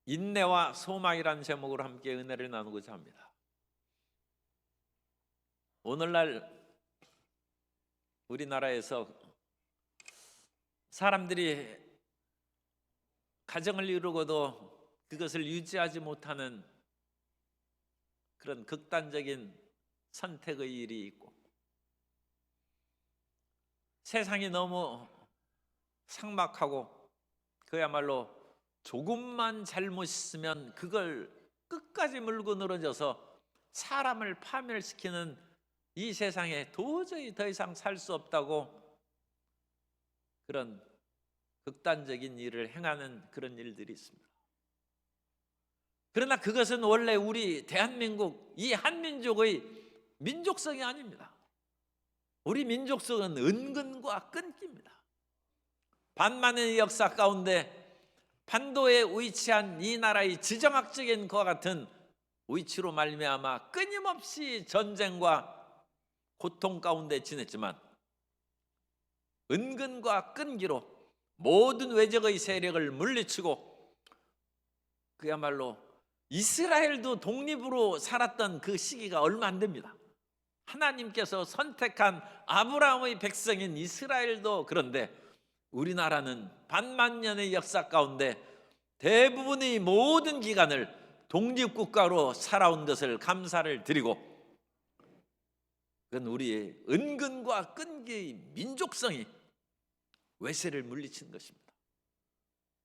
인내와 소망이라는 제목으로 함께 은혜를 나누고자 합니다. 오늘날 우리나라에서 사람들이 가정을 이루고도 그것을 유지하지 못하는 그런 극단적인 선택의 일이 있고, 세상이 너무 삭막하고 그야말로 조금만 잘못있으면 그걸 끝까지 물고 늘어져서 사람을 파멸시키는 이 세상에 도저히 더 이상 살 수 없다고 그런 극단적인 일을 행하는 그런 일들이 있습니다. 그러나 그것은 원래 우리 대한민국 이 한민족의 민족성이 아닙니다. 우리 민족성은 은근과 끈기입니다. 반만의 역사 가운데 반도에 위치한 이 나라의 지정학적인 것과 같은 위치로 말미암아 끊임없이 전쟁과 고통 가운데 지냈지만 은근과 끈기로 모든 외적의 세력을 물리치고 그야말로 이스라엘도 독립으로 살았던 그 시기가 얼마 안 됩니다. 하나님께서 선택한 아브라함의 백성인 이스라엘도 그런데 우리나라는 반만년의 역사 가운데 대부분의 모든 기간을 독립국가로 살아온 것을 감사를 드리고, 그건 우리의 은근과 끈기의 민족성이 외세를 물리치는 것입니다.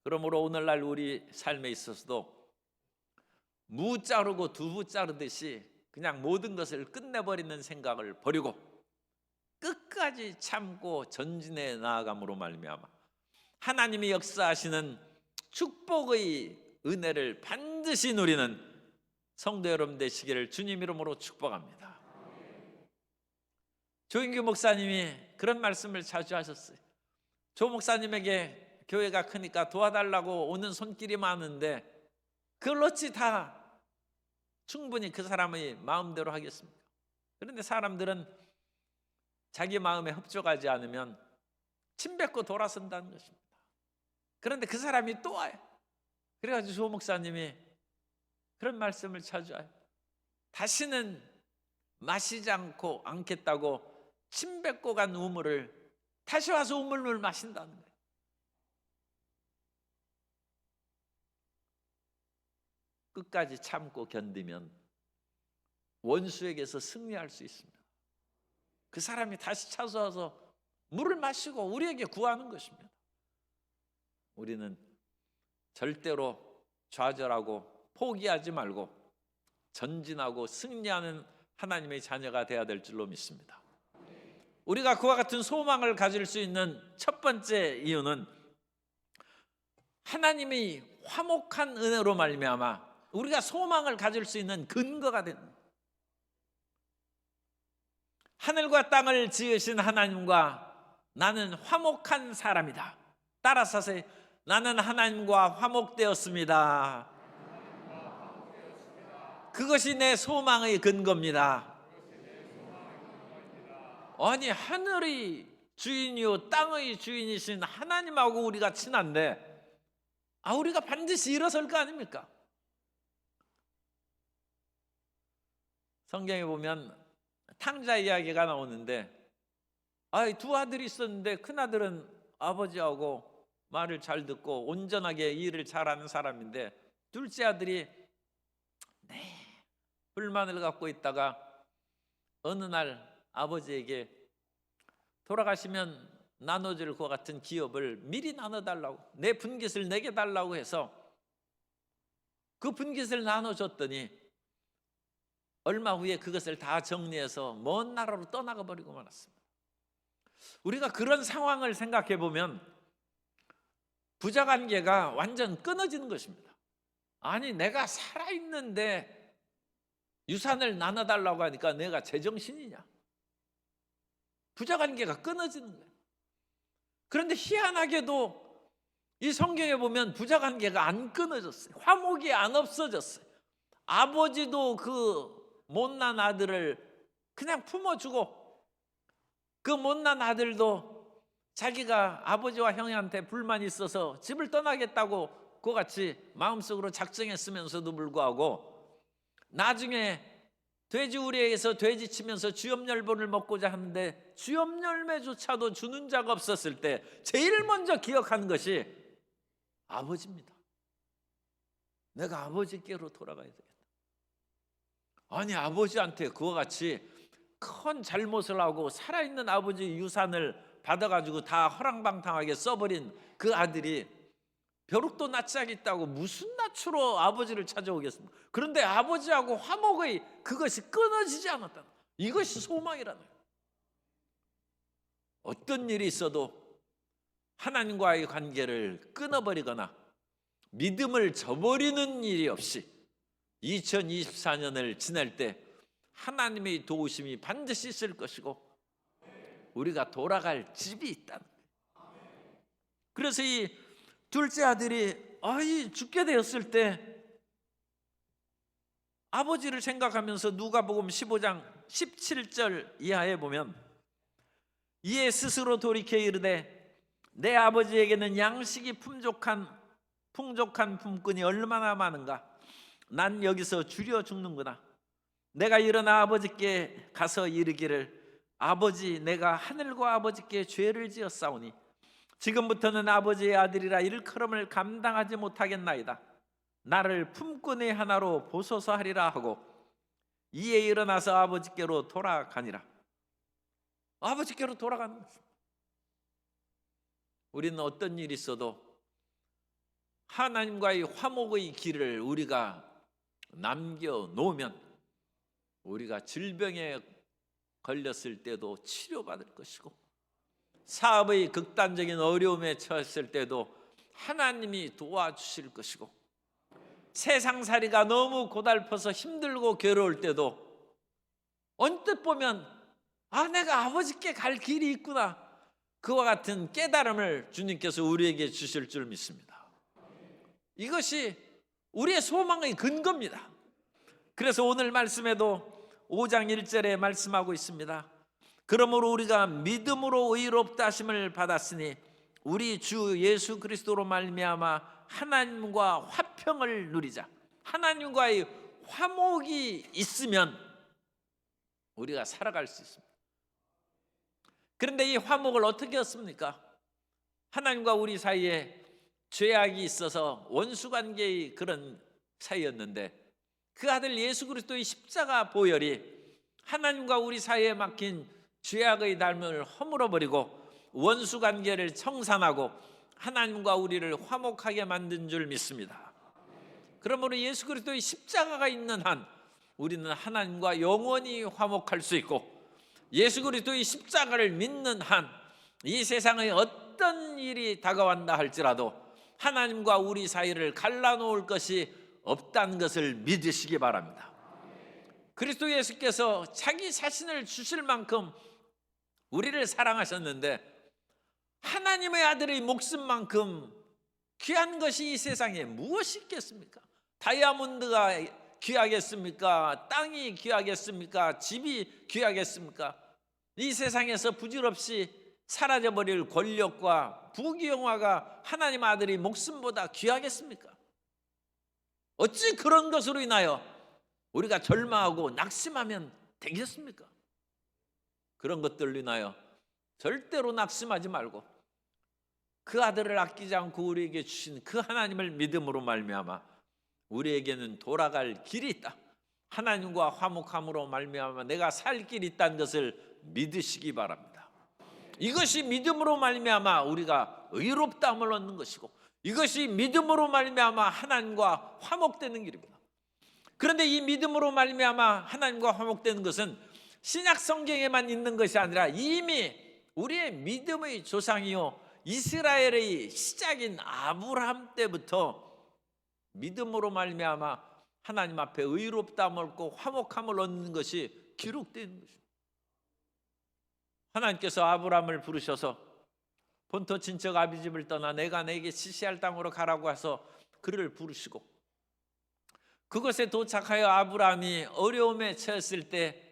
그러므로 오늘날 우리 삶에 있어서도 무 자르고 두부 자르듯이 그냥 모든 것을 끝내버리는 생각을 버리고 끝까지 참고 전진해 나아감으로 말미암아 하나님이 역사하시는 축복의 은혜를 반드시 누리는 성도 여러분 되시기를 주님 이름으로 축복합니다. 조인규 목사님이 그런 말씀을 자주 하셨어요. 조 목사님에게 교회가 크니까 도와달라고 오는 손길이 많은데 그걸 어찌 다 충분히 그 사람의 마음대로 하겠습니까? 그런데 사람들은 자기 마음에 흡족하지 않으면 침뱉고 돌아선다는 것입니다. 그런데 그 사람이 또 와요. 그래가지고 조 목사님이 그런 말씀을 자주 해요. 다시는 마시지 않겠다고 침뱉고 간 우물을 다시 와서 우물을 마신다는 거예요. 끝까지 참고 견디면 원수에게서 승리할 수 있습니다. 그 사람이 다시 찾아와서 물을 마시고 우리에게 구하는 것입니다. 우리는 절대로 좌절하고 포기하지 말고 전진하고 승리하는 하나님의 자녀가 되어야 될 줄로 믿습니다. 우리가 그와 같은 소망을 가질 수 있는 첫 번째 이유는 하나님의 화목한 은혜로 말미암아 우리가 소망을 가질 수 있는 근거가 됩니다. 하늘과 땅을 지으신 하나님과 나는 화목한 사람이다. 따라서 하세요. 나는 하나님과 화목되었습니다. 그것이 내 소망의 근거입니다. 아니, 하늘의 주인이요 땅의 주인이신 하나님하고 우리가 친한데 우리가 반드시 일어설 거 아닙니까? 성경에 보면 탕자 이야기가 나오는데 두 아들이 있었는데 큰아들은 아버지하고 말을 잘 듣고 온전하게 일을 잘하는 사람인데 둘째 아들이 불만을 갖고 있다가 어느 날 아버지에게 돌아가시면 나눠줄 것 같은 기업을 미리 나눠달라고, 내 분깃을 내게 달라고 해서 그 분깃을 나눠줬더니 얼마 후에 그것을 다 정리해서 먼 나라로 떠나가 버리고 말았습니다. 우리가 그런 상황을 생각해 보면 부자관계가 완전 끊어지는 것입니다. 아니, 내가 살아있는데 유산을 나눠달라고 하니까 내가 제정신이냐? 부자관계가 끊어지는 거예요. 그런데 희한하게도 이 성경에 보면 부자관계가 안 끊어졌어요. 화목이 안 없어졌어요. 아버지도 그 못난 아들을 그냥 품어주고 그 못난 아들도 자기가 아버지와 형한테 불만이 있어서 집을 떠나겠다고 그와 같이 마음속으로 작정했으면서도 불구하고 나중에 돼지우리에게서 돼지 치면서 주염열본을 먹고자 하는데 주염열매조차도 주는 자가 없었을 때 제일 먼저 기억한 것이 아버지입니다. 내가 아버지께로 돌아가야 되겠다. 아니, 아버지한테 그와 같이 큰 잘못을 하고 살아있는 아버지 유산을 받아가지고 다 허랑방탕하게 써버린 그 아들이 벼룩도 낯짝이 있다고 무슨 낯으로 아버지를 찾아오겠습니까? 그런데 아버지하고 화목의 그것이 끊어지지 않았다. 이것이 소망이라는 거예요. 어떤 일이 있어도 하나님과의 관계를 끊어버리거나 믿음을 저버리는 일이 없이 2024년을 지날 때 하나님의 도우심이 반드시 있을 것이고 우리가 돌아갈 집이 있다는 거예요. 그래서 이 둘째 아들이 죽게 되었을 때 아버지를 생각하면서 누가복음 15장 17절 이하에 보면 이에 스스로 돌이켜 이르되 내 아버지에게는 양식이 풍족한 품꾼이 얼마나 많은가. 난 여기서 줄여 죽는구나. 내가 일어나 아버지께 가서 이르기를 아버지, 내가 하늘과 아버지께 죄를 지었사오니 지금부터는 아버지의 아들이라 일컬음을 감당하지 못하겠나이다. 나를 품꾼의 하나로 보소서 하리라 하고 이에 일어나서 아버지께로 돌아가니라. 아버지께로 돌아가는 것입니다. 우리는 어떤 일이 있어도 하나님과의 화목의 길을 우리가 남겨놓으면 우리가 질병에 걸렸을 때도 치료받을 것이고 사업의 극단적인 어려움에 처했을 때도 하나님이 도와주실 것이고 세상살이가 너무 고달퍼서 힘들고 괴로울 때도 언뜻 보면 내가 아버지께 갈 길이 있구나. 그와 같은 깨달음을 주님께서 우리에게 주실 줄 믿습니다. 이것이 우리의 소망의 근거입니다. 그래서 오늘 말씀에도 5장 1절에 말씀하고 있습니다. 그러므로 우리가 믿음으로 의롭다 하심을 받았으니 우리 주 예수 그리스도로 말미암아 하나님과 화평을 누리자. 하나님과의 화목이 있으면 우리가 살아갈 수 있습니다. 그런데 이 화목을 어떻게 얻습니까? 하나님과 우리 사이에 죄악이 있어서 원수관계의 그런 사이였는데 그 아들 예수 그리스도의 십자가 보혈이 하나님과 우리 사이에 막힌 죄악의 담을 허물어버리고 원수관계를 청산하고 하나님과 우리를 화목하게 만든 줄 믿습니다. 그러므로 예수 그리스도의 십자가가 있는 한 우리는 하나님과 영원히 화목할 수 있고 예수 그리스도의 십자가를 믿는 한 이 세상의 어떤 일이 다가왔다 할지라도 하나님과 우리 사이를 갈라놓을 것이 없다는 것을 믿으시기 바랍니다. 그리스도 예수께서 자기 자신을 주실 만큼 우리를 사랑하셨는데 하나님의 아들의 목숨만큼 귀한 것이 이 세상에 무엇이 있겠습니까? 다이아몬드가 귀하겠습니까? 땅이 귀하겠습니까? 집이 귀하겠습니까? 이 세상에서 부질없이 사라져버릴 권력과 부귀영화가 하나님 아들의 목숨보다 귀하겠습니까? 어찌 그런 것으로 인하여 우리가 절망하고 낙심하면 되겠습니까? 그런 것들로 인하여 절대로 낙심하지 말고 그 아들을 아끼지 않고 우리에게 주신 그 하나님을 믿음으로 말미암아 우리에게는 돌아갈 길이 있다. 하나님과 화목함으로 말미암아 내가 살 길이 있다는 것을 믿으시기 바랍니다. 이것이 믿음으로 말미암아 우리가 의롭다함을 얻는 것이고 이것이 믿음으로 말미암아 하나님과 화목되는 길입니다. 그런데 이 믿음으로 말미암아 하나님과 화목되는 것은 신약 성경에만 있는 것이 아니라 이미 우리의 믿음의 조상이요 이스라엘의 시작인 아브라함 때부터 믿음으로 말미암아 하나님 앞에 의롭다함을 얻고 화목함을 얻는 것이 기록되어 있는 것입니다. 하나님께서 아브라함을 부르셔서 본토 친척 아비집을 떠나 내가 내게 지시할 땅으로 가라고 해서 그를 부르시고 그곳에 도착하여 아브라함이 어려움에 처했을 때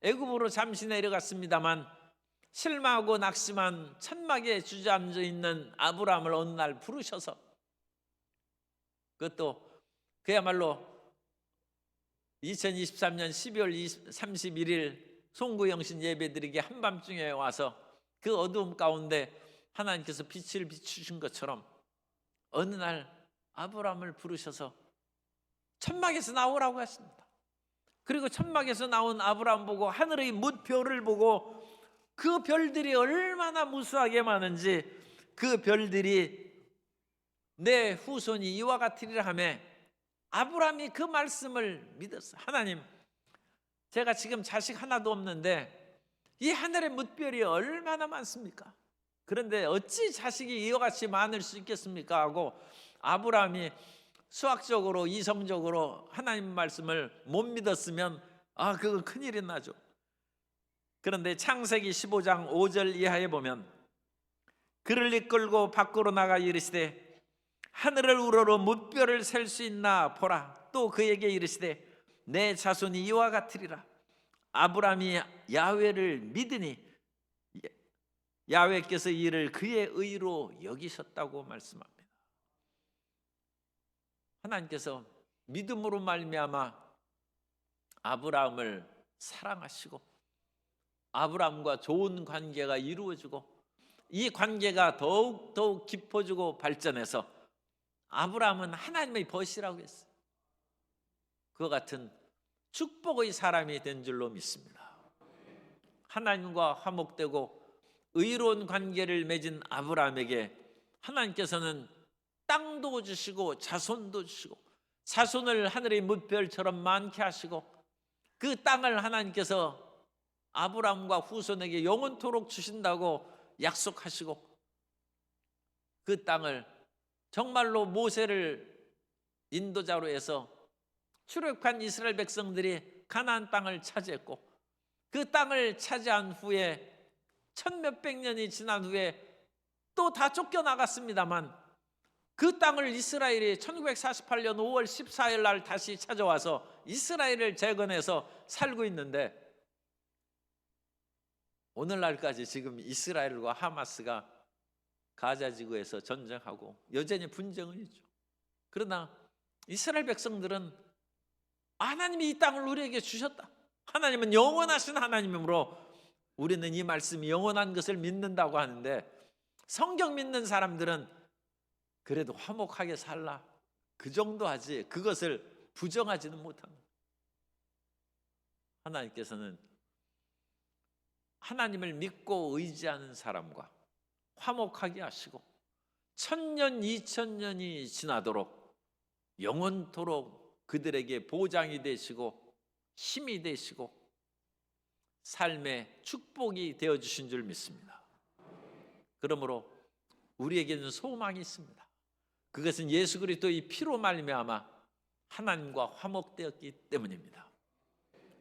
애굽으로 잠시 내려갔습니다만 실망하고 낙심한 천막에 주저앉아 있는 아브라함을 어느 날 부르셔서 그것도 그야말로 2023년 12월 31일 송구영신 예배드리기 한밤중에 와서 그 어두움 가운데 하나님께서 빛을 비추신 것처럼 어느 날 아브라함을 부르셔서 천막에서 나오라고 하십니다. 그리고 천막에서 나온 아브라함 보고 하늘의 뭇별을 보고 그 별들이 얼마나 무수하게 많은지 그 별들이 내 후손이 이와 같으리라 하며 아브라함이 그 말씀을 믿었어요. 하나님, 제가 지금 자식 하나도 없는데 이 하늘의 뭇별이 얼마나 많습니까? 그런데 어찌 자식이 이와 같이 많을 수 있겠습니까? 하고 아브라함이 수학적으로 이성적으로 하나님 말씀을 못 믿었으면 그건 큰일이 나죠. 그런데 창세기 15장 5절 이하에 보면 그를 이끌고 밖으로 나가 이르시되 하늘을 우러러 뭇별을 셀 수 있나 보라. 또 그에게 이르시되 내 자손이 이와 같으리라. 아브라함이 야훼를 믿으니 야훼께서 이를 그의 의로 여기셨다고 말씀합니다. 하나님께서 믿음으로 말미암아 아브라함을 사랑하시고 아브라함과 좋은 관계가 이루어지고 이 관계가 더욱 깊어지고 발전해서 아브라함은 하나님의 벗이라고 했어요. 그와 같은 축복의 사람이 된 줄로 믿습니다. 하나님과 화목되고 의로운 관계를 맺은 아브라함에게 하나님께서는 땅도 주시고 자손도 주시고 자손을 하늘의 뭇별처럼 많게 하시고 그 땅을 하나님께서 아브라함과 후손에게 영원토록 주신다고 약속하시고 그 땅을 정말로 모세를 인도자로 해서 출애굽한 이스라엘 백성들이 가나안 땅을 차지했고 그 땅을 차지한 후에 천몇백 년이 지난 후에 또 다 쫓겨나갔습니다만 그 땅을 이스라엘이 1948년 5월 14일 날 다시 찾아와서 이스라엘을 재건해서 살고 있는데 오늘날까지 지금 이스라엘과 하마스가 가자 지구에서 전쟁하고 여전히 분쟁은 있죠. 그러나 이스라엘 백성들은 하나님이 이 땅을 우리에게 주셨다. 하나님은 영원하신 하나님이므로 우리는 이 말씀이 영원한 것을 믿는다고 하는데 성경 믿는 사람들은 그래도 화목하게 살라 그 정도 하지 그것을 부정하지는 못합니다. 하나님께서는 하나님을 믿고 의지하는 사람과 화목하게 하시고 1000년 2000년이 지나도록 영원토록 그들에게 보장이 되시고 힘이 되시고 삶의 축복이 되어주신 줄 믿습니다. 그러므로 우리에게는 소망이 있습니다. 그것은 예수 그리스도의 피로 말미암아 하나님과 화목되었기 때문입니다.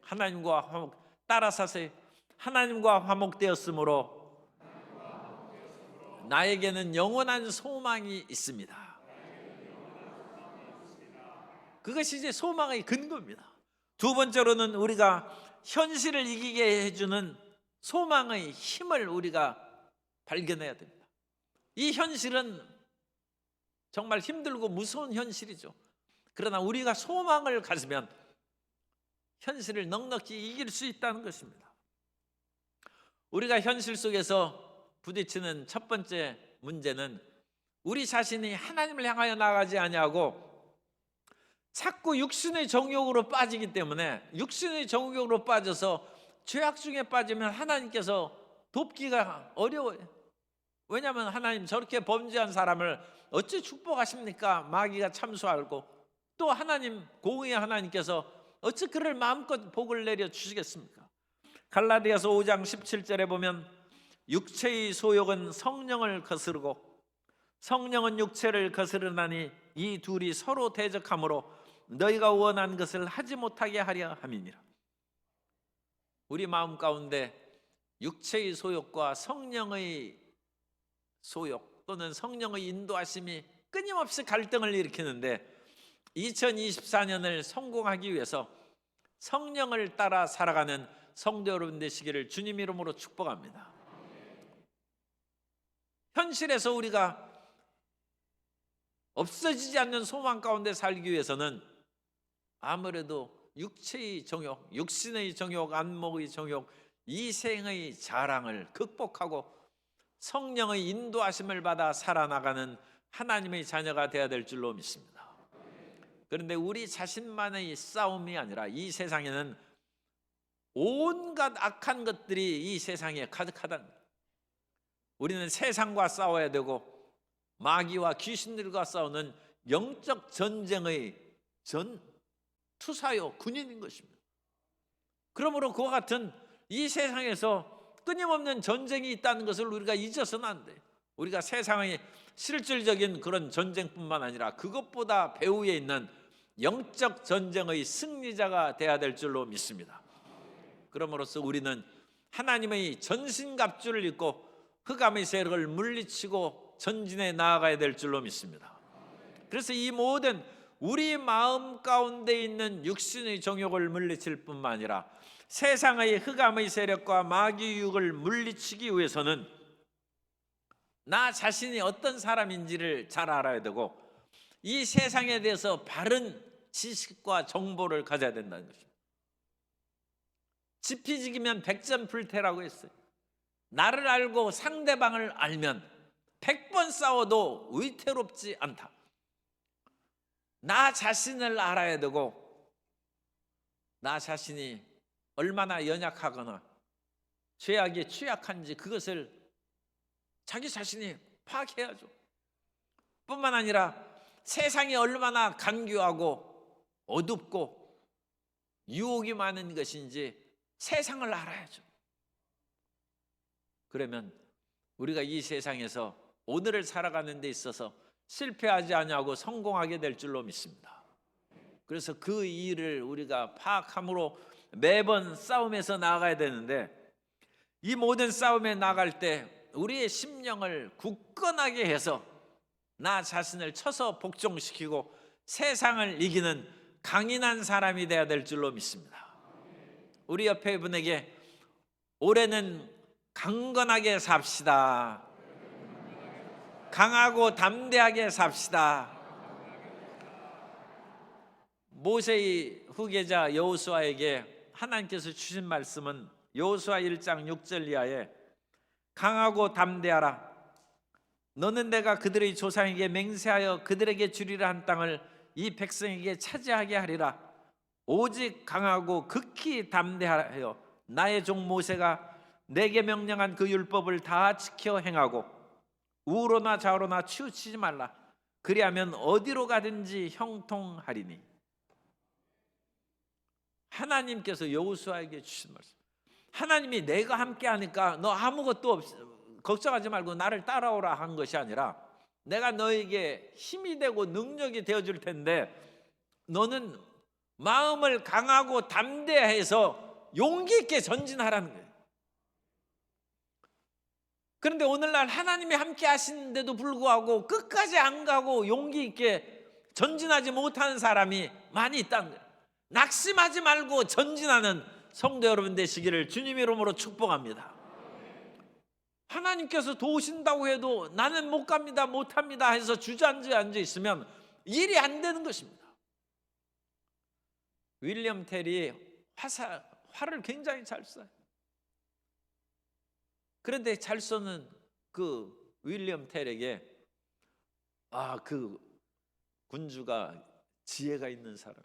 하나님과 화목 따라서세요. 하나님과 화목되었으므로 나에게는 영원한 소망이 있습니다. 그것이 이제 소망의 근거입니다. 두 번째로는 우리가 현실을 이기게 해주는 소망의 힘을 우리가 발견해야 됩니다. 이 현실은 정말 힘들고 무서운 현실이죠. 그러나 우리가 소망을 가지면 현실을 넉넉히 이길 수 있다는 것입니다. 우리가 현실 속에서 부딪히는 첫 번째 문제는 우리 자신이 하나님을 향하여 나가지 아니하고 자꾸 육신의 정욕으로 빠지기 때문에 육신의 정욕으로 빠져서 죄악 중에 빠지면 하나님께서 돕기가 어려워요. 왜냐하면 하나님 저렇게 범죄한 사람을 어찌 축복하십니까? 마귀가 참수하고 또 하나님 공의의 하나님께서 어찌 그를 마음껏 복을 내려 주시겠습니까? 갈라디아서 5장 17절에 보면 육체의 소욕은 성령을 거스르고 성령은 육체를 거스르나니 이 둘이 서로 대적하므로 너희가 원한 것을 하지 못하게 하려 함이니라. 우리 마음 가운데 육체의 소욕과 성령의 소욕 또는 성령의 인도하심이 끊임없이 갈등을 일으키는데 2024년을 성공하기 위해서 성령을 따라 살아가는 성도 여러분 되시기를 주님 이름으로 축복합니다. 현실에서 우리가 없어지지 않는 소망 가운데 살기 위해서는 아무래도 육체의 정욕, 육신의 정욕, 안목의 정욕, 이생의 자랑을 극복하고 성령의 인도하심을 받아 살아나가는 하나님의 자녀가 되어야 될 줄로 믿습니다. 그런데 우리 자신만의 싸움이 아니라 이 세상에는 온갖 악한 것들이 이 세상에 가득하다는 거예요. 우리는 세상과 싸워야 되고 마귀와 귀신들과 싸우는 영적 전쟁의 투사요 군인인 것입니다. 그러므로 그와 같은 이 세상에서 끊임없는 전쟁이 있다는 것을 우리가 잊어서는 안 돼요. 우리가 세상의 실질적인 그런 전쟁뿐만 아니라 그것보다 배후에 있는 영적 전쟁의 승리자가 되어야 될 줄로 믿습니다. 그러므로서 우리는 하나님의 전신갑주를 입고 흑암의 세력을 물리치고 전진해 나아가야 될 줄로 믿습니다. 그래서 이 모든 우리 마음 가운데 있는 육신의 정욕을 물리칠 뿐만 아니라 세상의 흑암의 세력과 마귀 유혹을 물리치기 위해서는 나 자신이 어떤 사람인지를 잘 알아야 되고 이 세상에 대해서 바른 지식과 정보를 가져야 된다는 것입니다. 지피지기면 백전불태라고 했어요. 나를 알고 상대방을 알면 100번 싸워도 위태롭지 않다. 나 자신을 알아야 되고 나 자신이 얼마나 연약하거나 죄악에 취약한지 그것을 자기 자신이 파악해야죠. 뿐만 아니라 세상이 얼마나 간교하고 어둡고 유혹이 많은 것인지 세상을 알아야죠. 그러면 우리가 이 세상에서 오늘을 살아가는 데 있어서 실패하지 아니하고 성공하게 될 줄로 믿습니다. 그래서 그 일을 우리가 파악함으로 매번 싸움에서 나아가야 되는데 이 모든 싸움에 나갈 때 우리의 심령을 굳건하게 해서 나 자신을 쳐서 복종시키고 세상을 이기는 강인한 사람이 되어야 될 줄로 믿습니다. 우리 옆에 분에게 올해는 강건하게 삽시다. 강하고 담대하게 삽시다. 모세의 후계자 여호수아에게 하나님께서 주신 말씀은 여호수아 1장 6절 이하에 강하고 담대하라. 너는 내가 그들의 조상에게 맹세하여 그들에게 주리라 한 땅을 이 백성에게 차지하게 하리라. 오직 강하고 극히 담대하여 나의 종 모세가 내게 명령한 그 율법을 다 지켜 행하고 우로나 좌우로나 치우치지 말라. 그리하면 어디로 가든지 형통하리니. 하나님께서 여호수아에게 주신 말씀. 하나님이 내가 함께 하니까 너 아무것도 걱정하지 말고 나를 따라오라 한 것이 아니라 내가 너에게 힘이 되고 능력이 되어줄 텐데 너는 마음을 강하고 담대해서 용기 있게 전진하라는 거예요. 그런데 오늘날 하나님이 함께 하시는데도 불구하고 끝까지 안 가고 용기 있게 전진하지 못하는 사람이 많이 있다는 거예요. 낙심하지 말고 전진하는 성도 여러분 되시기를 주님의 이름으로 축복합니다. 하나님께서 도우신다고 해도 나는 못 갑니다, 못합니다 해서 주저앉아 있으면 일이 안 되는 것입니다. 윌리엄 텔이 활을 굉장히 잘 쏴요. 그런데 잘 쏘는 그 윌리엄 텔에게 그 군주가 지혜가 있는 사람,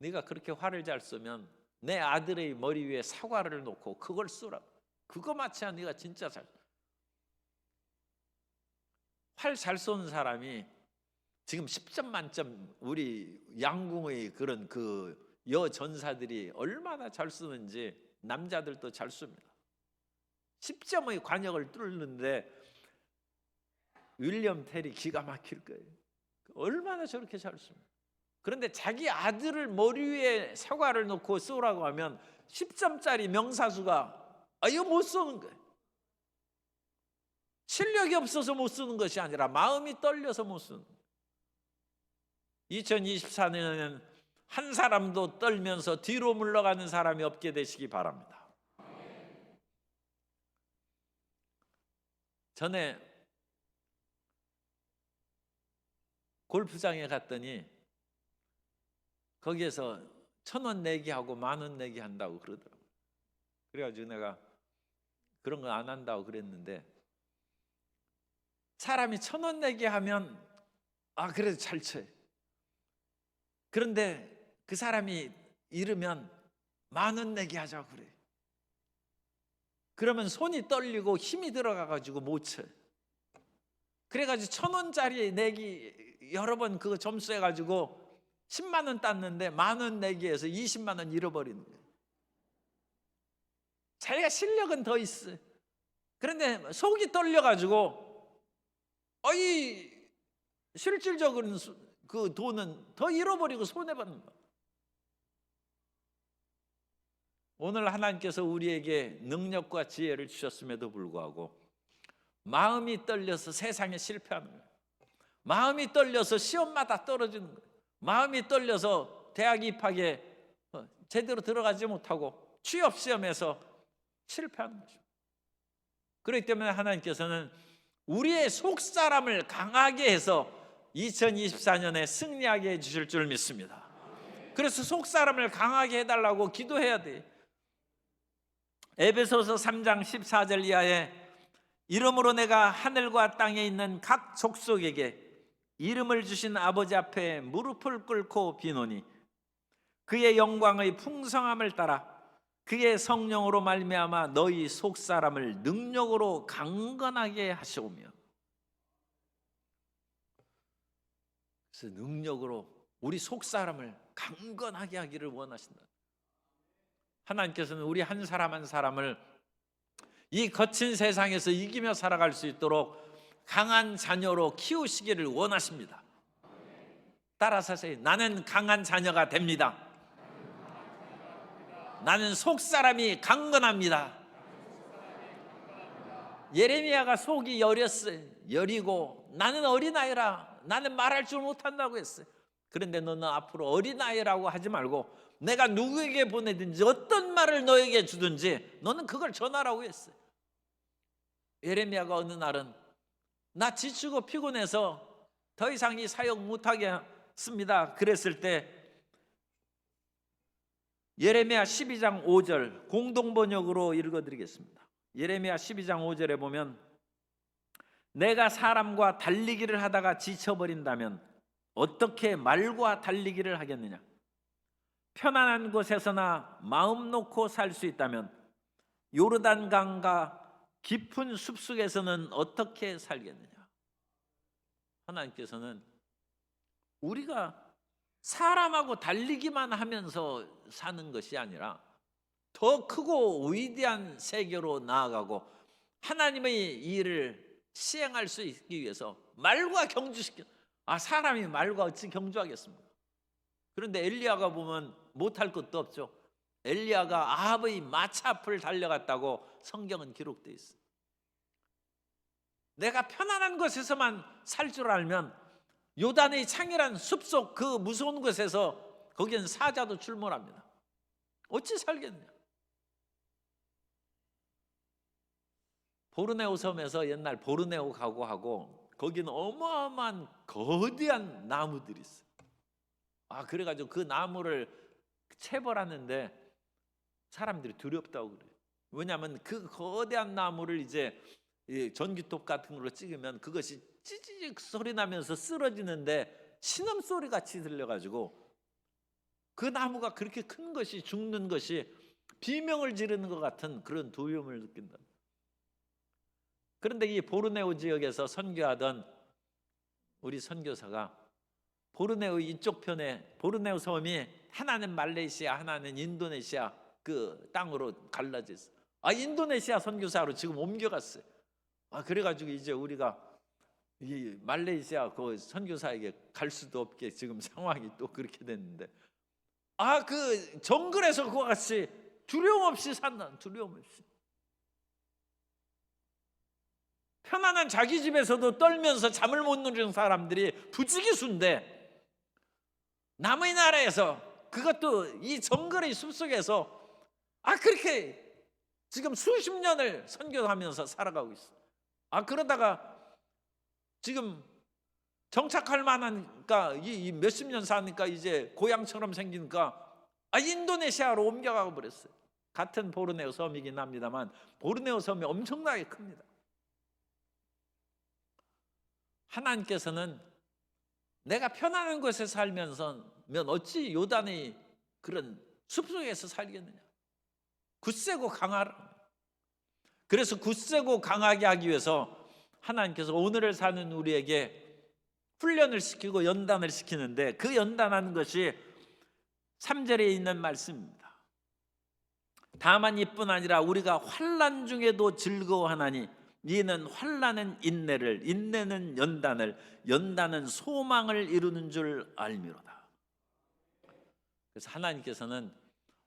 네가 그렇게 활을 잘 쏘면 내 아들의 머리 위에 사과를 놓고 그걸 쏘라고. 그거 마치야 네가 진짜 활 잘 쏘는 사람이 지금 10점 만점 우리 양궁의 그런 그 여전사들이 얼마나 잘 쏘는지 남자들도 잘 쏩니다. 10점의 관역을 뚫는데 윌리엄 텔이 기가 막힐 거예요. 얼마나 저렇게 잘 쏩니까? 그런데 자기 아들을 머리 위에 사과를 놓고 쏘라고 하면 10점짜리 명사수가 이거 못 쏘는 거예요. 실력이 없어서 못 쏘는 것이 아니라 마음이 떨려서 못 쏘는 거예요. 2024년에는 한 사람도 떨면서 뒤로 물러가는 사람이 없게 되시기 바랍니다. 전에 골프장에 갔더니 거기에서 1,000원 내기 하고 10,000원 내기 한다고 그러더라고요. 그래가지고 내가 그런 거 안 한다고 그랬는데, 사람이 1,000원 내기 하면 그래도 잘 쳐요. 그런데 그 사람이 잃으면 10,000원 내기 하자고 그래요. 그러면 손이 떨리고 힘이 들어가가지고 못 쳐요. 그래가지고 1,000원짜리 내기 여러 번 그거 점수해가지고 10만 원 땄는데 10,000원 내기해서 20만 원 잃어버리는 거예요. 자기가 실력은 더 있어. 그런데 속이 떨려가지고 이 실질적인 그 돈은 더 잃어버리고 손해받는 거예요. 오늘 하나님께서 우리에게 능력과 지혜를 주셨음에도 불구하고 마음이 떨려서 세상에 실패하는 거예요. 마음이 떨려서 시험마다 떨어지는 거예요. 마음이 떨려서 대학 입학에 제대로 들어가지 못하고 취업 시험에서 실패하는 거죠. 그렇기 때문에 하나님께서는 우리의 속사람을 강하게 해서 2024년에 승리하게 해주실 줄 믿습니다. 그래서 속사람을 강하게 해달라고 기도해야 돼요. 에베소서 3장 14절 이하에 이름으로 내가 하늘과 땅에 있는 각 족속에게 이름을 주신 아버지 앞에 무릎을 꿇고 비노니 그의 영광의 풍성함을 따라 그의 성령으로 말미암아 너희 속사람을 능력으로 강건하게 하시오며. 그래서 능력으로 우리 속사람을 강건하게 하기를 원하신다. 하나님께서는 우리 한 사람 한 사람을 이 거친 세상에서 이기며 살아갈 수 있도록 강한 자녀로 키우시기를 원하십니다. 따라서 하세요. 나는 강한 자녀가 됩니다. 나는 속사람이 강건합니다. 예레미야가 속이 여렸어요. 여리고 나는 어린아이라, 나는 말할 줄 못한다고 했어요. 그런데 너는 앞으로 어린아이라고 하지 말고 내가 누구에게 보내든지 어떤 말을 너에게 주든지 너는 그걸 전하라고 했어요. 예레미야가 어느 날은 나 지치고 피곤해서 더 이상 이 사역 못하겠습니다 그랬을 때 예레미야 12장 5절 공동번역으로 읽어드리겠습니다. 예레미야 12장 5절에 보면 내가 사람과 달리기를 하다가 지쳐버린다면 어떻게 말과 달리기를 하겠느냐. 편안한 곳에서나 마음 놓고 살 수 있다면 요르단강과 깊은 숲속에서는 어떻게 살겠느냐. 하나님께서는 우리가 사람하고 달리기만 하면서 사는 것이 아니라 더 크고 위대한 세계로 나아가고 하나님의 일을 시행할 수 있기 위해서 말과 경주시켜. 사람이 말과 어찌 경주하겠습니까? 그런데 엘리야가 보면 못할 것도 없죠. 엘리야가 아합의 마차 앞을 달려갔다고 성경은 기록되어 있어요. 내가 편안한 곳에서만 살 줄 알면 요단의 창이란 숲속 그 무서운 곳에서 거기는 사자도 출몰합니다. 어찌 살겠냐. 보르네오 섬에서 옛날 보르네오 가고 하고 거기는 어마어마한 거대한 나무들이 있어요. 그래가지고 그 나무를 채벌하는데 사람들이 두렵다고 그래요. 왜냐하면 그 거대한 나무를 이제 전기톱 같은 걸로 찍으면 그것이 찌찌직 소리 나면서 쓰러지는데 신음소리 같이 들려가지고 그 나무가 그렇게 큰 것이 죽는 것이 비명을 지르는 것 같은 그런 두려움을 느낀다. 그런데 이 보르네오 지역에서 선교하던 우리 선교사가 보르네오 이쪽 편에 보르네오 섬이 하나는 말레이시아 하나는 인도네시아 그 땅으로 갈라져 있어요. 인도네시아 선교사로 지금 옮겨갔어요. 그래가지고 이제 우리가 이 말레이시아 그 선교사에게 갈 수도 없게 지금 상황이 또 그렇게 됐는데 그 정글에서 그와 같이 두려움 없이 산다. 두려움 없이 편안한 자기 집에서도 떨면서 잠을 못 누리는 사람들이 부지기수인데 남의 나라에서 그것도 이 정글의 숲속에서 그렇게 지금 수십 년을 선교하면서 살아가고 있어. 그러다가 지금 정착할 만하니까 이 몇십 년 사니까 이제 고향처럼 생기니까 인도네시아로 옮겨가 버렸어요. 같은 보르네오 섬이긴 합니다만 보르네오 섬이 엄청나게 큽니다. 하나님께서는 내가 편안한 곳에 살면서 어찌 요단의 그런 숲속에서 살겠느냐. 굳세고 강하라. 그래서 굳세고 강하게 하기 위해서 하나님께서 오늘을 사는 우리에게 훈련을 시키고 연단을 시키는데, 그 연단하는 것이 3절에 있는 말씀입니다. 다만 이뿐 아니라 우리가 환난 중에도 즐거워하나니 이는 환난은 인내를, 인내는 연단을, 연단은 소망을 이루는 줄 알미로다. 그래서 하나님께서는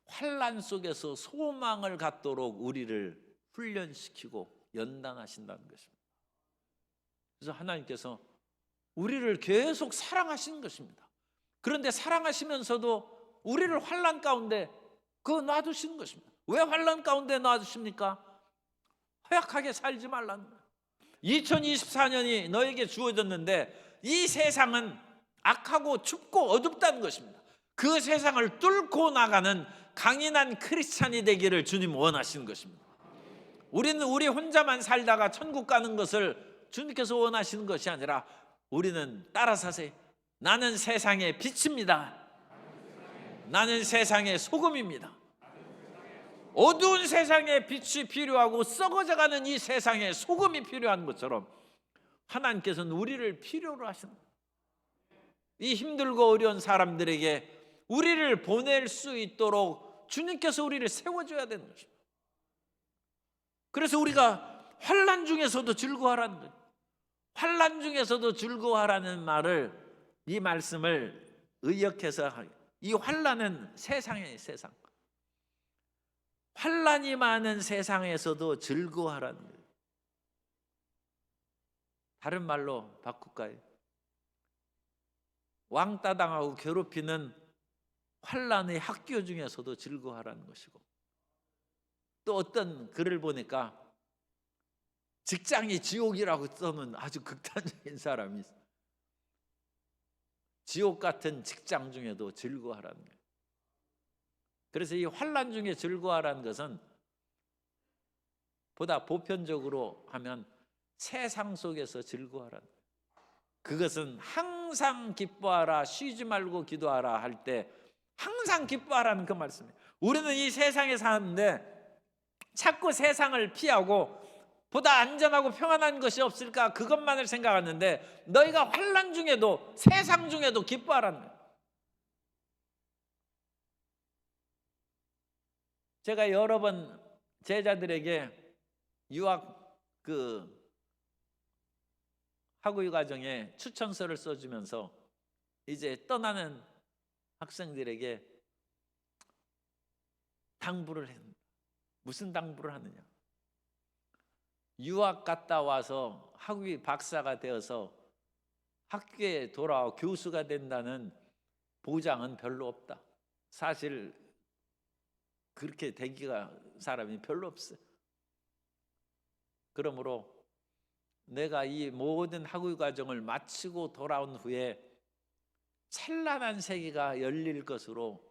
환난 속에서 소망을 갖도록 우리를 훈련시키고 연단하신다는 것입니다. 그래서 하나님께서 우리를 계속 사랑하시는 것입니다. 그런데 사랑하시면서도 우리를 환난 가운데 놔두시는 것입니다. 왜 환난 가운데 놔두십니까? 허약하게 살지 말라는 거예요. 2024년이 너에게 주어졌는데 이 세상은 악하고 춥고 어둡다는 것입니다. 그 세상을 뚫고 나가는 강인한 크리스찬이 되기를 주님 원하시는 것입니다. 우리는 우리 혼자만 살다가 천국 가는 것을 주님께서 원하시는 것이 아니라 우리는 따라 사세요. 나는 세상의 빛입니다. 나는 세상의 소금입니다. 어두운 세상에 빛이 필요하고 썩어져가는 이 세상에 소금이 필요한 것처럼 하나님께서는 우리를 필요로 하신다. 이 힘들고 어려운 사람들에게 우리를 보낼 수 있도록 주님께서 우리를 세워줘야 되는 것입니다. 그래서 우리가 환난 중에서도 즐거워하라는 거예요. 환난 중에서도 즐거워하라는 말을, 이 말씀을 의역해서, 이 환난은 세상이에요. 세상. 환난이 많은 세상에서도 즐거워하라는 거예요. 다른 말로 바꿀까요? 왕따 당하고 괴롭히는 환난의 학교 중에서도 즐거워하라는 것이고, 또 어떤 글을 보니까 직장이 지옥이라고 써는 아주 극단적인 사람이 있어요. 지옥 같은 직장 중에도 즐거워하라는 거예요. 그래서 이 환난 중에 즐거워하라는 것은 보다 보편적으로 하면 세상 속에서 즐거워하라는 거예요. 그것은 항상 기뻐하라, 쉬지 말고 기도하라 할 때 항상 기뻐하라는 그 말씀이에요. 우리는 이 세상에 사는데 자꾸 세상을 피하고 보다 안전하고 평안한 것이 없을까 그것만을 생각하는데, 너희가 환난 중에도 세상 중에도 기뻐하라는 거예요. 제가 여러 번 제자들에게 유학 학위 과정에 추천서를 써주면서 이제 떠나는 학생들에게 당부를 했습니다. 무슨 당부를 하느냐? 유학 갔다 와서 학위 박사가 되어서 학교에 돌아와 교수가 된다는 보장은 별로 없다. 사실 그렇게 되기가 사람이 별로 없어요. 그러므로 내가 이 모든 학위 과정을 마치고 돌아온 후에 찬란한 세계가 열릴 것으로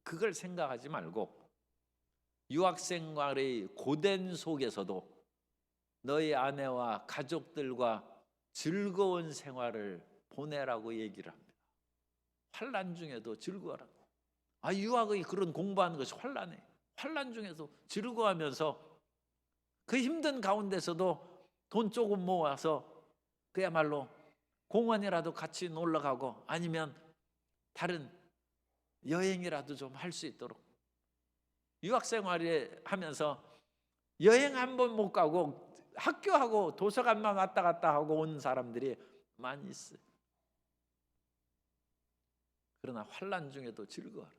그걸 생각하지 말고 유학생활의 고된 속에서도 너희 아내와 가족들과 즐거운 생활을 보내라고 얘기를 합니다. 환난 중에도 즐거워라. 유학의 그런 공부하는 것이 환난이에요. 환난 중에도 즐거워하면서 그 힘든 가운데서도 돈 조금 모아서 그야말로 공원이라도 같이 놀러 가고 아니면 다른 여행이라도 좀 할 수 있도록. 유학생활을 하면서 여행 한 번 못 가고 학교하고 도서관만 왔다 갔다 하고 온 사람들이 많이 있어요. 그러나 환난 중에도 즐거워라.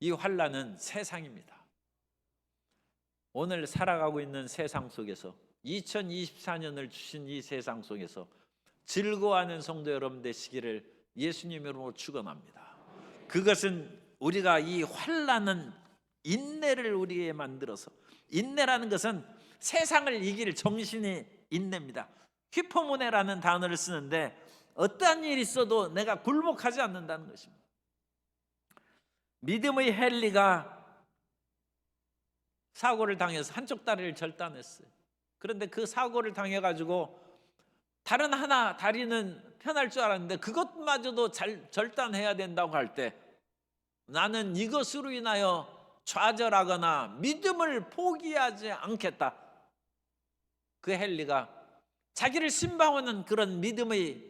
이 환난은 세상입니다. 오늘 살아가고 있는 세상 속에서 2024년을 주신 이 세상 속에서 즐거워하는 성도 여러분 되시기를 예수님으로 축원합니다. 그것은 우리가 이 환난은 인내를 우리에게 만들어서, 인내라는 것은 세상을 이길 정신이 인내입니다. 휘포모네라는 단어를 쓰는데 어떠한 일이 있어도 내가 굴복하지 않는다는 것입니다. 믿음의 헨리가 사고를 당해서 한쪽 다리를 절단했어요. 그런데 그 사고를 당해가지고 다른 하나 다리는 편할 줄 알았는데 그것마저도 절단해야 된다고 할 때 나는 이것으로 인하여 좌절하거나 믿음을 포기하지 않겠다. 그 헨리가 자기를 신방하는 그런 믿음의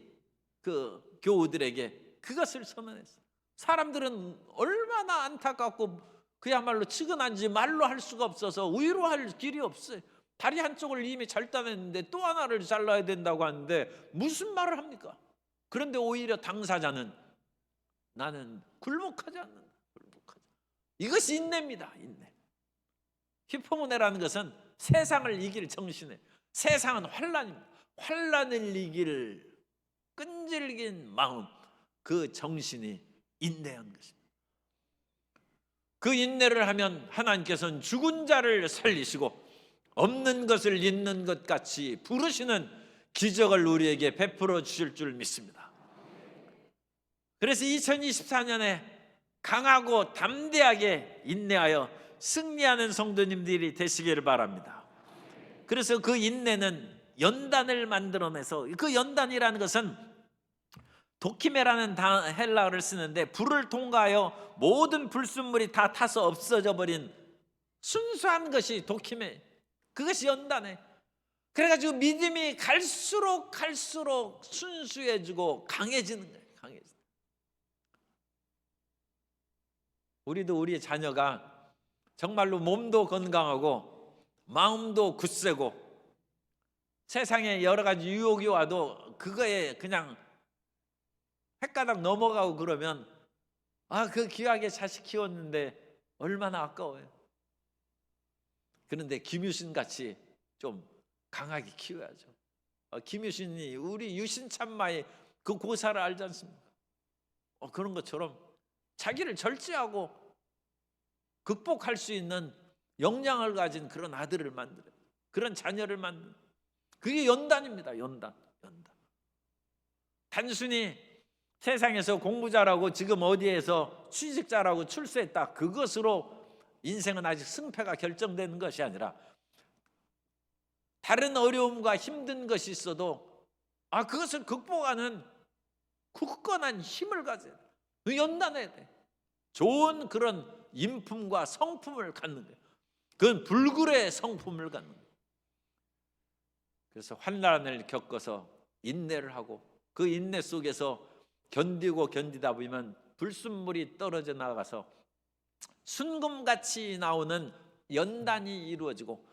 그 교우들에게 그것을 선언했어요. 사람들은 얼마나 안타깝고 그야말로 측은한지 말로 할 수가 없어서 위로할 길이 없어요. 다리 한쪽을 이미 절단했는데 또 하나를 잘라야 된다고 하는데 무슨 말을 합니까? 그런데 오히려 당사자는 나는 굴복하지 않는다. 굴복하지. 이것이 인내입니다. 인내. 히포모네라는 것은 세상을 이길 정신에, 세상은 환란입니다. 환란을 이길 끈질긴 마음, 그 정신이 인내한 것입니다. 그 인내를 하면 하나님께서는 죽은 자를 살리시고 없는 것을 있는 것 같이 부르시는 기적을 우리에게 베풀어 주실 줄 믿습니다. 그래서 2024년에 강하고 담대하게 인내하여 승리하는 성도님들이 되시기를 바랍니다. 그래서 그 인내는 연단을 만들어내서, 그 연단이라는 것은 도키메라는 헬라어를 쓰는데 불을 통과하여 모든 불순물이 다 타서 없어져 버린 순수한 것이 도키메, 그것이 연단해. 그래가지고 믿음이 갈수록 순수해지고 강해지는 거예요. 강해지는. 우리도 우리의 자녀가 정말로 몸도 건강하고 마음도 굳세고 세상에 여러 가지 유혹이 와도 그거에 그냥 헷가닥 넘어가고 그러면 그 귀하게 자식 키웠는데 얼마나 아까워요. 그런데 김유신 같이 좀 강하게 키워야죠. 김유신이 우리 유신 참마의 그 고사를 알지 않습니까? 그런 것처럼 자기를 절제하고 극복할 수 있는 역량을 가진 그런 아들을 만들어요. 그런 자녀를 만드는, 그게 연단입니다. 연단. 단순히 세상에서 공부 잘하고 지금 어디에서 취직 잘하고 출세했다, 그것으로 인생은 아직 승패가 결정되는 것이 아니라 다른 어려움과 힘든 것이 있어도 그것을 극복하는 굳건한 힘을 가져야 돼. 연단해야 돼. 좋은 그런 인품과 성품을 갖는 거예요. 그건 불굴의 성품을 갖는 거예요. 그래서 환난을 겪어서 인내를 하고 그 인내 속에서 견디다 보면 불순물이 떨어져 나가서 순금같이 나오는 연단이 이루어지고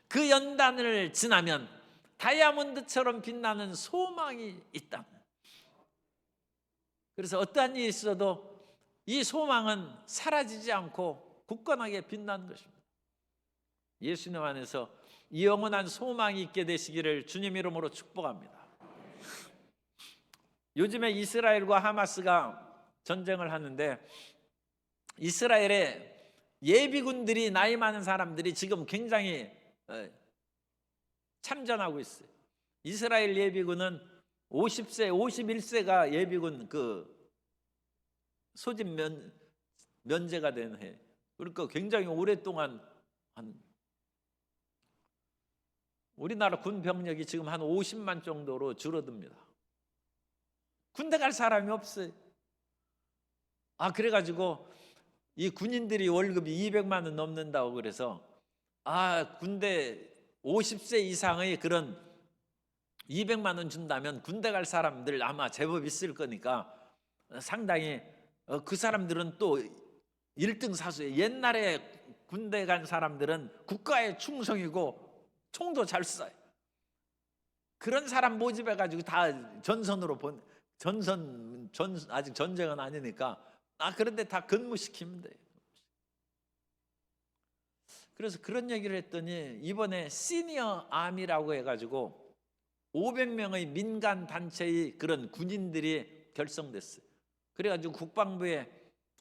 그 연단을 지나면 다이아몬드처럼 빛나는 소망이 있다. 그래서 어떠한 일이 있어도 이 소망은 사라지지 않고 굳건하게 빛나는 것입니다. 예수님 안에서 이 영원한 소망이 있게 되시기를 주님 이름으로 축복합니다. 요즘에 이스라엘과 하마스가 전쟁을 하는데 이스라엘의 예비군들이, 나이 많은 사람들이 지금 굉장히 참전하고 있어요. 이스라엘 예비군은 50세, 51세가 예비군 그 소집 면제가 된 해. 그러니까 굉장히 오랫동안 우리나라 군 병력이 지금 한 50만 정도로 줄어듭니다. 군대 갈 사람이 없어요. 그래가지고 이 군인들이 월급이 200만 원 넘는다고 그래서 군대 50세 이상의 그런 200만 원 준다면 군대 갈 사람들 아마 제법 있을 거니까 상당히 그 사람들은 또 1등 사수예요. 옛날에 군대 간 사람들은 국가에 충성이고 총도 잘 쏴요. 그런 사람 모집해가지고 다 전선으로 아직 전쟁은 아니니까 그런데 다 근무시키면 돼요. 그래서 그런 얘기를 했더니 이번에 시니어 아미라고 해가지고 500명의 민간 단체의 그런 군인들이 결성됐어요. 그래가지고 국방부에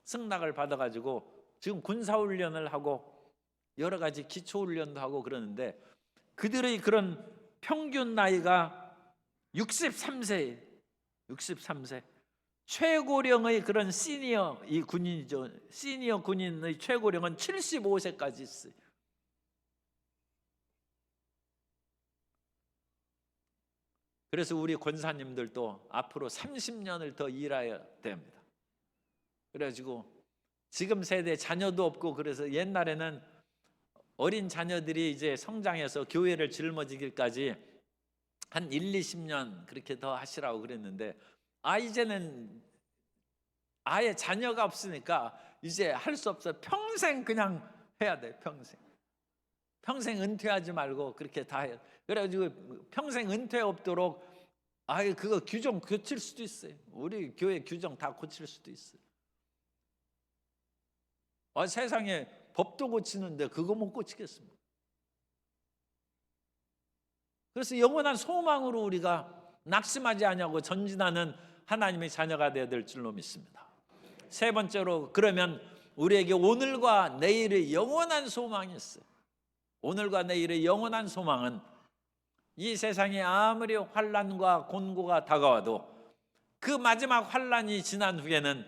승낙을 받아가지고 지금 군사훈련을 하고 여러 가지 기초훈련도 하고 그러는데 그들의 그런 평균 나이가 63세, 63세. 최고령의 그런 시니어 이 군인이죠. 시니어 군인의 최고령은 75세까지 있어요. 그래서 우리 권사님들도 앞으로 30년을 더 일해야 됩니다. 그래가지고 지금 세대 자녀도 없고, 그래서 옛날에는 어린 자녀들이 이제 성장해서 교회를 짊어지기까지 한 1, 20년 그렇게 더 하시라고 그랬는데, 이제는 아예 자녀가 없으니까 이제 할 수 없어. 평생 그냥 해야 돼. 평생 은퇴하지 말고 그렇게 다 해요. 그래가지고 평생 은퇴 없도록 그거 규정 고칠 수도 있어요. 우리 교회 규정 다 고칠 수도 있어요. 세상에 법도 고치는데 그거 못 고치겠습니까? 그래서 영원한 소망으로 우리가 낙심하지 아니하고 전진하는 하나님의 자녀가 되어야 될 줄로 믿습니다. 세 번째로, 그러면 우리에게 오늘과 내일의 영원한 소망이 있어요. 오늘과 내일의 영원한 소망은 이 세상에 아무리 환난과 곤고가 다가와도 그 마지막 환난이 지난 후에는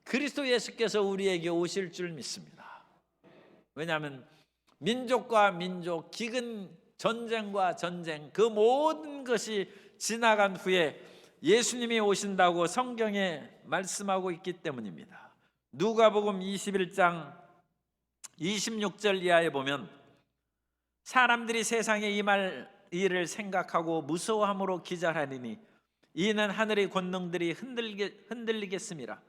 그리스도 예수께서 우리에게 오실 줄 믿습니다. 왜냐하면 민족과 민족, 기근, 전쟁과 전쟁, 그 모든 것이 지나간 후에 예수님이 오신다고 성경에 말씀하고 있기 때문입니다. 누가복음 21장 26절 이하에 보면, 사람들이 세상에 임할 일을 생각하고 무서워함으로 기절하리니 이는 하늘의 권능들이 흔들리겠습니다.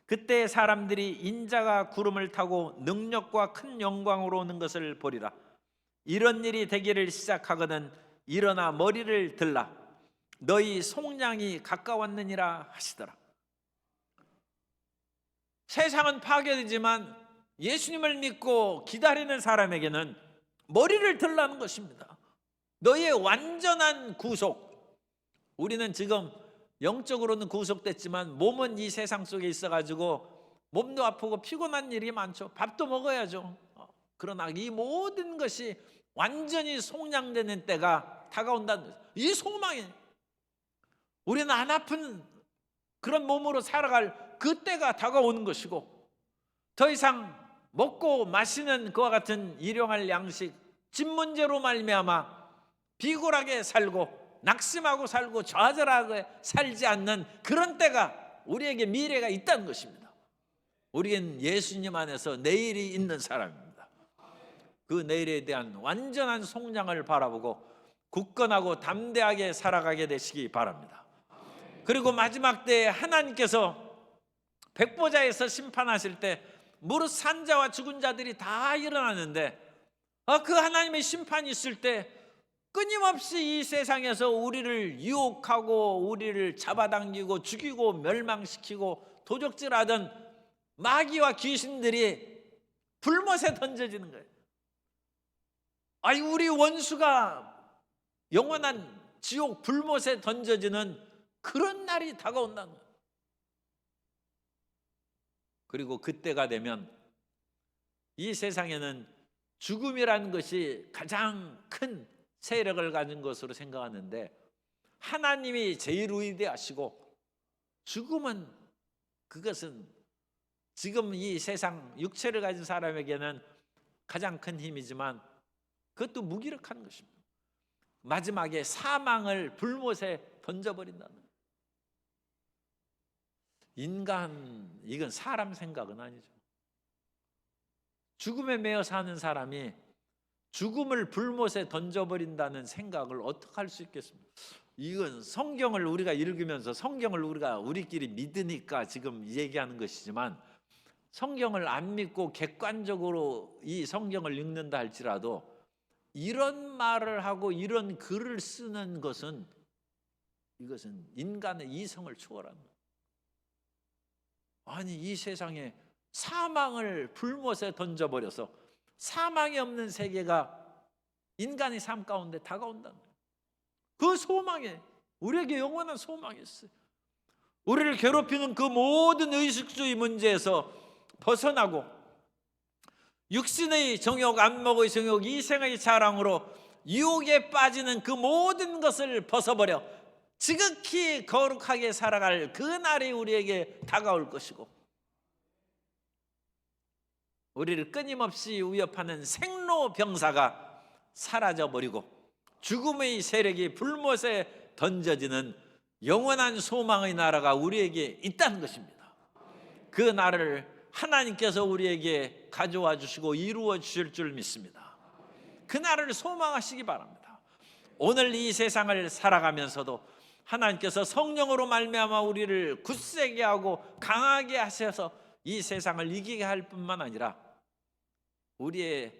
그때 사람들이 인자가 구름을 타고 능력과 큰 영광으로 오는 것을 보리라. 이런 일이 되기를 시작하거든 일어나 머리를 들라. 너희 속량이 가까웠느니라 하시더라. 세상은 파괴되지만 예수님을 믿고 기다리는 사람에게는 머리를 들라는 것입니다. 너희의 완전한 구속. 우리는 지금 영적으로는 구속됐지만 몸은 이 세상 속에 있어가지고 몸도 아프고 피곤한 일이 많죠. 밥도 먹어야죠. 그러나 이 모든 것이 완전히 속량되는 때가 다가온다는 거죠. 이 소망이, 우리는 안 아픈 그런 몸으로 살아갈 그 때가 다가오는 것이고, 더 이상 먹고 마시는 그와 같은 일용할 양식, 집 문제로 말미암아 비굴하게 살고 낙심하고 살고 좌절하게 살지 않는 그런 때가 우리에게 미래가 있다는 것입니다. 우리는 예수님 안에서 내일이 있는 사람입니다. 그 내일에 대한 완전한 속량을 바라보고 굳건하고 담대하게 살아가게 되시기 바랍니다. 그리고 마지막 때에 하나님께서 백보자에서 심판하실 때 무릇 산자와 죽은 자들이 다 일어나는데, 그 하나님의 심판이 있을 때 끊임없이 이 세상에서 우리를 유혹하고 우리를 잡아당기고 죽이고 멸망시키고 도적질하던 마귀와 귀신들이 불못에 던져지는 거예요. 우리 원수가 영원한 지옥 불못에 던져지는 그런 날이 다가온다는 거예요. 그리고 그때가 되면 이 세상에는 죽음이라는 것이 가장 큰 세력을 가진 것으로 생각하는데, 하나님이 제일 위대하시고 죽음은, 그것은 지금 이 세상 육체를 가진 사람에게는 가장 큰 힘이지만 그것도 무기력한 것입니다. 마지막에 사망을 불못에 던져버린다는 거예요. 인간, 이건 사람 생각은 아니죠. 죽음에 매여 사는 사람이 죽음을 불못에 던져버린다는 생각을 어떻게 할 수 있겠습니까? 이건 성경을 우리가 읽으면서, 성경을 우리가 우리끼리 믿으니까 지금 얘기하는 것이지만, 성경을 안 믿고 객관적으로 이 성경을 읽는다 할지라도 이런 말을 하고 이런 글을 쓰는 것은, 이것은 인간의 이성을 초월하는 거예요. 아니, 이 세상에 사망을 불못에 던져버려서 사망이 없는 세계가 인간의 삶 가운데 다가온다는 거예요. 그 소망에, 우리에게 영원한 소망이 있어요. 우리를 괴롭히는 그 모든 의식주의 문제에서 벗어나고 육신의 정욕, 안목의 정욕, 이생의 자랑으로 유혹에 빠지는 그 모든 것을 벗어버려 지극히 거룩하게 살아갈 그 날이 우리에게 다가올 것이고, 우리를 끊임없이 위협하는 생로병사가 사라져버리고 죽음의 세력이 불못에 던져지는 영원한 소망의 나라가 우리에게 있다는 것입니다. 그 날을 하나님께서 우리에게 가져와 주시고 이루어 주실 줄 믿습니다. 그 날을 소망하시기 바랍니다. 오늘 이 세상을 살아가면서도 하나님께서 성령으로 말미암아 우리를 굳세게 하고 강하게 하셔서 이 세상을 이기게 할 뿐만 아니라 우리의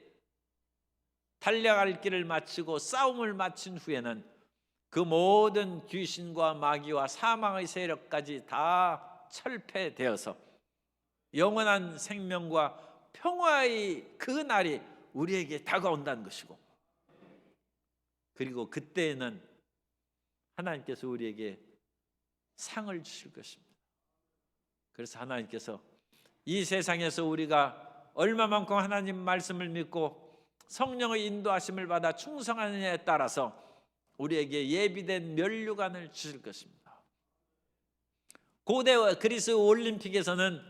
달려갈 길을 마치고 싸움을 마친 후에는 그 모든 귀신과 마귀와 사망의 세력까지 다 철폐되어서 영원한 생명과 평화의 그 날이 우리에게 다가온다는 것이고, 그리고 그때에는 하나님께서 우리에게 상을 주실 것입니다. 그래서 하나님께서 이 세상에서 우리가 얼마만큼 하나님 말씀을 믿고 성령의 인도하심을 받아 충성하느냐에 따라서 우리에게 예비된 면류관을 주실 것입니다. 고대 그리스 올림픽에서는,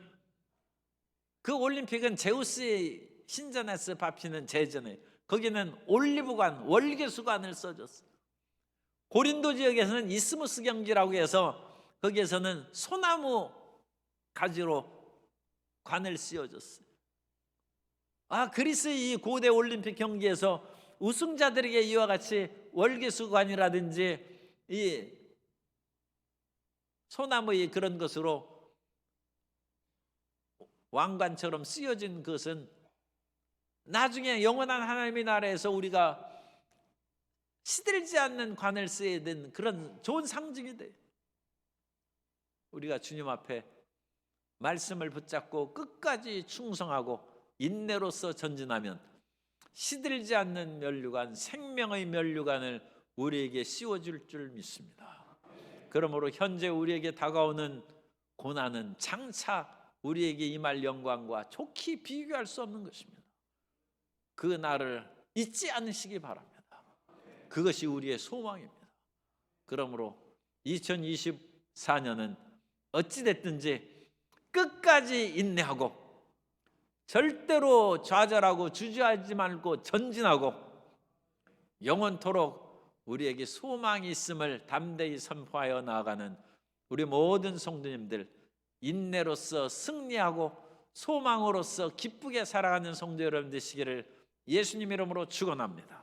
그 올림픽은 제우스의 신전에서 밟히는 제전에, 거기는 올리브관, 월계수관을 써줬어요. 고린도 지역에서는 이스무스 경기라고 해서 거기에서는 소나무 가지로 관을 씌워줬어요. 그리스의 이 고대 올림픽 경기에서 우승자들에게 이와 같이 월계수관이라든지 이 소나무의 그런 것으로 왕관처럼 씌워진 것은 나중에 영원한 하나님의 나라에서 우리가 시들지 않는 관을 쓰어야 되는 그런 좋은 상징이 돼요. 우리가 주님 앞에 말씀을 붙잡고 끝까지 충성하고 인내로서 전진하면 시들지 않는 면류관, 생명의 면류관을 우리에게 씌워줄 줄 믿습니다. 그러므로 현재 우리에게 다가오는 고난은 장차 우리에게 임할 영광과 좋게 비교할 수 없는 것입니다. 그 날을 잊지 않으시기 바랍니다. 그것이 우리의 소망입니다. 그러므로 2024년은 어찌됐든지 끝까지 인내하고 절대로 좌절하고 주저하지 말고 전진하고 영원토록 우리에게 소망이 있음을 담대히 선포하여 나아가는 우리 모든 성도님들, 인내로서 승리하고 소망으로서 기쁘게 살아가는 성도 여러분 되시기를 예수님 이름으로 축원합니다.